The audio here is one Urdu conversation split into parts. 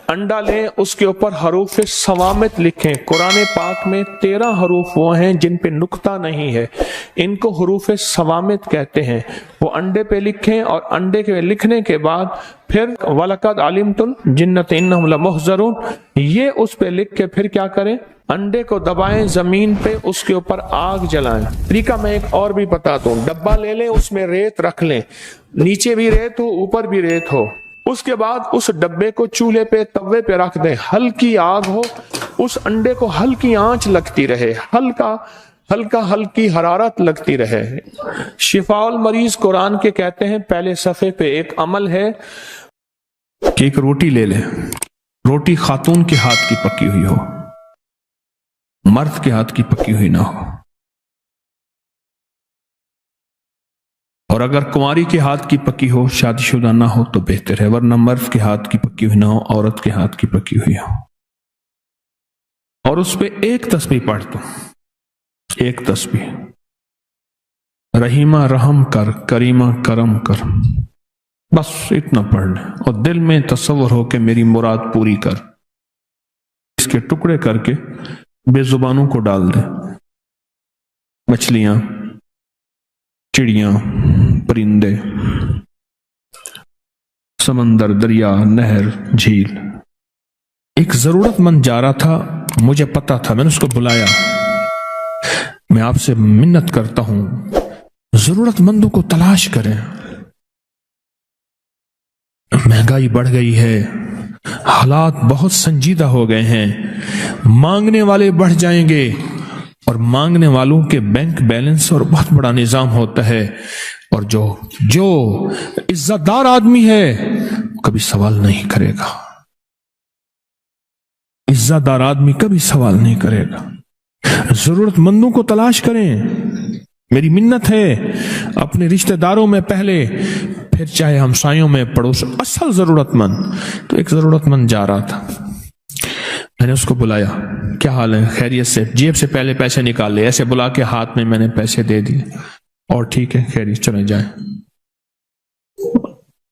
انڈا لیں، اس کے اوپر حروف صوامت لکھیں۔ قرآن پاک میں 13 حروف وہ ہیں جن پہ نقطہ نہیں ہے، ان کو حروف صوامت کہتے ہیں۔ وہ انڈے پہ لکھیں اور انڈے کے لکھنے کے بعد پھر وَلَقَدْ عَلِمْتُ الْجِنَّةَ إِنَّهُمْ لَمُحْضَرُونَ، یہ اس پہ لکھ کے پھر کیا کریں؟ انڈے کو دبائیں زمین پہ، اس کے اوپر آگ جلائیں۔ طریقہ میں ایک اور بھی بتاتا ہوں، ڈبہ لے لیں، اس میں ریت رکھ لیں، نیچے بھی ریت ہو اوپر بھی ریت ہو، اس کے بعد اس ڈبے کو چولہے پہ توے پہ رکھ دیں، ہلکی آگ ہو، اس انڈے کو ہلکی آنچ لگتی رہے، ہلکی حرارت لگتی رہے۔ شفاء المریض قرآن کے کہتے ہیں پہلے صفحے پہ ایک عمل ہے کہ ایک روٹی لے لیں، روٹی خاتون کے ہاتھ کی پکی ہوئی ہو، مرد کے ہاتھ کی پکی ہوئی نہ ہو، اور اگر کنواری کے ہاتھ کی پکی ہو، شادی شدہ نہ ہو تو بہتر ہے، ورنہ مرد کے ہاتھ کی پکی ہوئی نہ ہو، عورت کے ہاتھ کی پکی ہوئی ہو، اور اس پہ ایک تسبیح پڑھ دو، ایک تسبیح، رحیمہ رحم کر، کریمہ کرم کر، بس اتنا پڑھ لیں، اور دل میں تصور ہو کہ میری مراد پوری کر۔ اس کے ٹکڑے کر کے بے زبانوں کو ڈال دیں، مچھلیاں، چڑیاں، پرندے، سمندر، دریا، نہر، جھیل۔ ایک ضرورت مند جا رہا تھا، مجھے پتا تھا، میں نے اس کو بلایا، میں آپ سے منت کرتا ہوں ضرورت مندوں کو تلاش کریں، مہنگائی بڑھ گئی ہے، حالات بہت سنجیدہ ہو گئے ہیں، مانگنے والے بڑھ جائیں گے، اور مانگنے والوں کے بینک بیلنس اور بہت بڑا نظام ہوتا ہے، اور جو عزت دار آدمی ہے کبھی سوال نہیں کرے گا، عزت دار آدمی کبھی سوال نہیں کرے گا۔ ضرورت مندوں کو تلاش کریں، میری منت ہے، اپنے رشتہ داروں میں پہلے، پھر چاہے ہمسایوں میں، پڑوس، اصل ضرورت مند۔ تو ایک ضرورت مند جا رہا تھا، میں نے اس کو بلایا، کیا حال ہے، خیریت سے؟ جیب سے پہلے پیسے نکال لے، ایسے بلا کے ہاتھ میں نے پیسے دے دیے، اور ٹھیک ہے، خیریت، چلے جائیں۔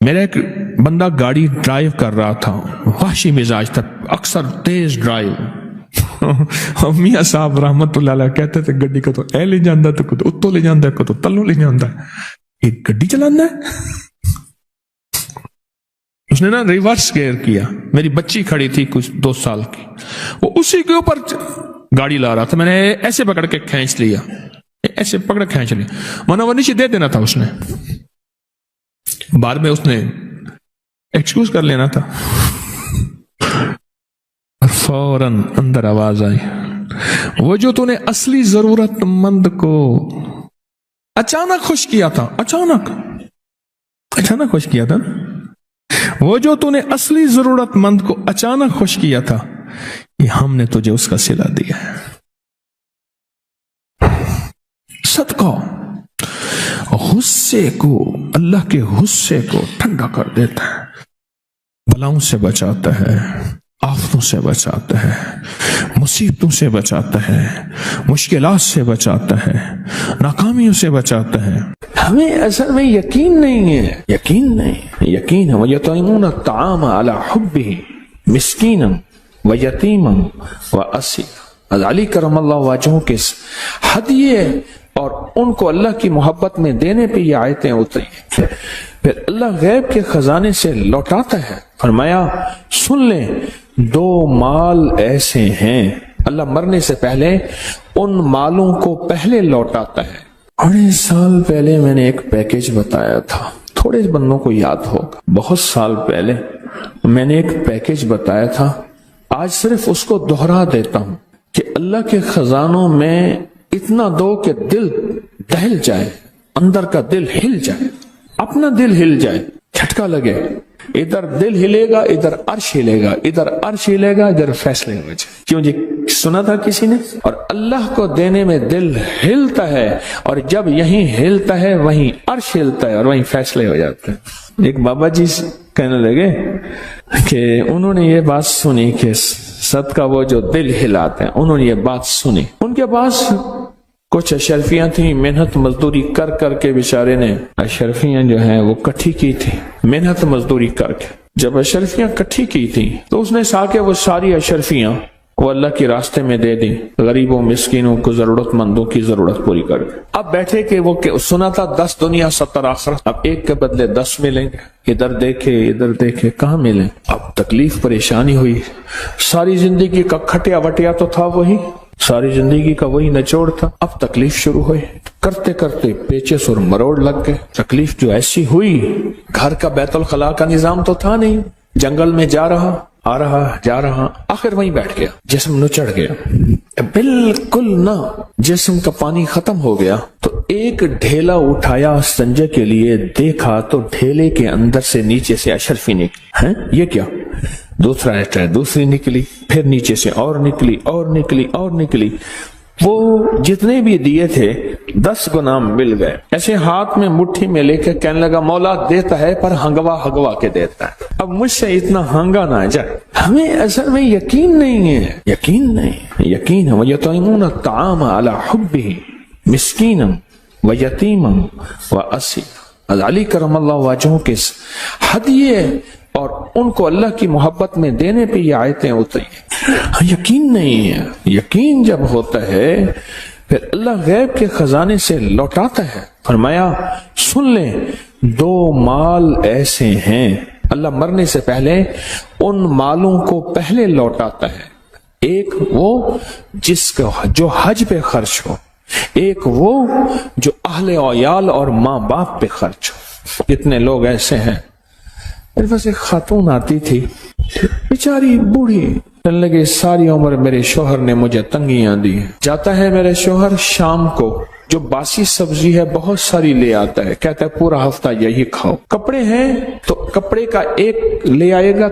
میرا ایک بندہ گاڑی ڈرائیو کر رہا تھا، وحشی مزاج تھا، اکثر تیز ڈرائیو، میاں صاحب رحمت اللہ علیہ کہتے تھے گڈی کو تو اے لے جاندہ ہے، تو کو تو اتو لے جاندہ ہے، کو تو تلو لے جاندہ ہے، ایک گڈی چلانا ہے۔ اس نے نا ریورس گیئر کیا، میری بچی کھڑی تھی کچھ 2 سال کی، وہ اسی کے اوپر گاڑی لا رہا تھا، میں نے ایسے پکڑ کے کھینچ لیا، ایسے پکڑ کھینچ لیا، ورنہ وہ نیچے دے دینا تھا، اس نے بعد میں اس نے ایکسکیوز کر لینا تھا، فوراً اندر آواز آئی، وہ جو تو نے اصلی ضرورت مند کو اچانک خوش کیا تھا، اچانک خوش کیا تھا، وہ جو تو نے اصلی ضرورت مند کو اچانک خوش کیا تھا، یہ ہم نے تجھے اس کا صلہ دیا ہے۔ صدقہ غصے کو، اللہ کے غصے کو ٹھنڈا کر دیتا ہے، بلاؤں سے بچاتا ہے، آفتوں سے بچاتا ہے، مصیبتوں سے بچاتا ہے، مشکلات سے بچاتا ہے، ناکامیوں سے بچاتا ہے۔ ہمیں اصل میں یقین نہیں ہے، یقین ہے۔ وَيُطْعِمُونَ الطَّعَامَ عَلَى حُبِّهِ مِسْكِينًا وَيَتِيمًا وَأَسِيرًا۔ علی کرم اللہ وجہہ کے ہدیے اور ان کو اللہ کی محبت میں دینے پہ یہ آیتیں اتری، پھر اللہ غیب کے خزانے سے لوٹاتا ہے۔ فرمایا سن لیں، 2 مال ایسے ہیں، اللہ مرنے سے پہلے ان مالوں کو پہلے لوٹاتا ہے۔ 8 سال پہلے میں نے ایک پیکیج بتایا تھا، تھوڑے بندوں کو یاد ہوگا، بہت سال پہلے میں نے ایک پیکیج بتایا تھا، آج صرف اس کو دہرا دیتا ہوں کہ اللہ کے خزانوں میں اتنا دو کہ دل دہل جائے، اندر کا دل ہل جائے، اپنا دل ہل جائے، جھٹکا لگے، ادھر دل ہلے گا، ادھر عرش ہلے گا، ادھر عرش ہلے گا، ادھر فیصلے ہو جائے۔ کیوں جی سنا تھا کسی نے؟ اور اللہ کو دینے میں دل ہلتا ہے، اور جب یہیں ہلتا ہے وہیں عرش ہلتا ہے، اور وہیں فیصلے ہو جاتے ہیں۔ ایک بابا جی کہنے لگے کہ انہوں نے یہ بات سنی کہ صدقہ وہ جو دل ہلاتے ہیں، انہوں نے یہ بات سنی، ان کے پاس کچھ اشرفیاں تھیں، محنت مزدوری کر کر کے بیچارے نے اشرفیاں جو ہیں وہ کٹھی کی تھی، محنت مزدوری کر کے جب اشرفیاں کٹھی کی تھی تو اس نے چاہا کہ وہ ساری اشرفیاں وہ اللہ کے راستے میں دے دیں، غریبوں مسکینوں کو ضرورت مندوں کی ضرورت پوری کر دیں۔ اب بیٹھے کہ وہ سنا تھا 10 دنیا 70 آخرت، اب ایک کے بدلے 10 ملیں گے، ادھر دیکھے کہاں ملیں۔ اب تکلیف پریشانی ہوئی، ساری زندگی کا کھٹیا وٹیا تو تھا وہی، ساری زندگی کا وہی نچوڑ تھا، اب تکلیف شروع ہوئی، کرتے کرتے پیچس اور مروڑ لگ گئے۔ تکلیف جو ایسی ہوئی، گھر کا بیت الخلاء کا نظام تو تھا نہیں، جنگل میں جا رہا آ رہا جا رہا، آخر وہیں بیٹھ گیا، جسم نچڑ گیا، بالکل نہ جسم کا پانی ختم ہو گیا تو ایک ڈھیلا اٹھایا سنجے کے لیے، دیکھا تو ڈھیلے کے اندر سے نیچے سے اشرفی نکلی۔ ہیں یہ کیا؟ دوسرا ایسا دوسری نکلی، پھر نیچے سے اور نکلی اور نکلی اور نکلی، وہ جتنے بھی دیے تھے 10 گنا مل گئے۔ ایسے ہاتھ میں مٹھی میں لے کے کہنے لگا مولا دیتا ہے پر ہنگوا کے دیتا ہے، اب مجھ سے اتنا ہنگا نہ جائے۔ ہمیں اصل میں یقین نہیں ہے، یقین ہے۔ وَيُطْعِمُونَ الطَّعَامَ عَلَى حُبِّهِ مِسْكِينًا وَيَتِيمًا وَأَسِيرًا۔ علی کرم اللہ وجہہ کے ہدیے اور ان کو اللہ کی محبت میں دینے پہ یہ آیتیں اتری۔ یقین نہیں ہے، یقین جب ہوتا ہے پھر اللہ غیب کے خزانے سے لوٹاتا ہے۔ فرمایا سن لیں 2 مال ایسے ہیں، اللہ مرنے سے پہلے ان مالوں کو پہلے لوٹاتا ہے، ایک وہ جس کا جو حج پہ خرچ ہو، ایک وہ جو اہل و عیال اور ماں باپ پہ خرچ ہو۔ کتنے لوگ ایسے ہیں، میرے پاس ایک خاتون آتی تھی بیچاری بوڑھی، کہنے لگے ساری عمر میرے شوہر نے مجھے تنگیاں دی، جاتا ہے میرے شوہر شام کو جو باسی سبزی ہے بہت ساری لے آتا ہے، کہتا ہے پورا ہفتہ یہی کھاؤ۔ کپڑے ہیں تو کپڑے کا ایک لے آئے گا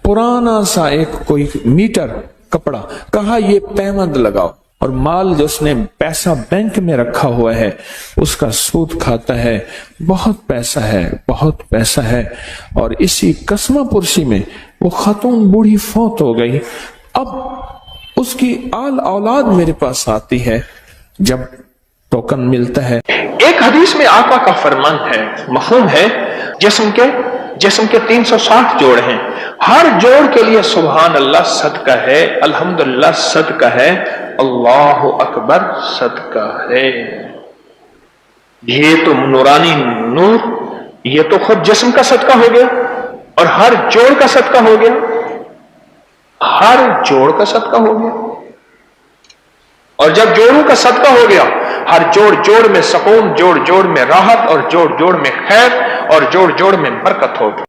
پرانا سا ایک کوئی میٹر کپڑا، کہا یہ پیمند لگاؤ، اور مال جو اس نے پیسہ بینک میں رکھا ہوا ہے اس کا سود کھاتا ہے، بہت پیسہ ہے۔ اور اسی قسمہ پرسی میں وہ خاتون بوڑھی فوت ہو گئی۔ اب اس کی آل اولاد میرے پاس آتی ہے، جب ٹوکن ملتا ہے۔ ایک حدیث میں آقا کا فرمان ہے، مفہوم ہے، جسم کے 360 جوڑ ہیں، ہر جوڑ کے لیے سبحان اللہ صدقہ ہے، الحمدللہ صدقہ ہے، اللہ اکبر صدقہ ہے۔ یہ تو نورانی نور، یہ تو خود جسم کا صدقہ ہو گیا اور ہر جوڑ کا صدقہ ہو گیا، ہر جوڑ کا صدقہ ہو گیا۔ اور جب جوڑوں کا صدقہ ہو گیا، ہر جوڑ میں سکون، جوڑ میں راحت، اور جوڑ میں خیر، اور جوڑ میں برکت ہوگی۔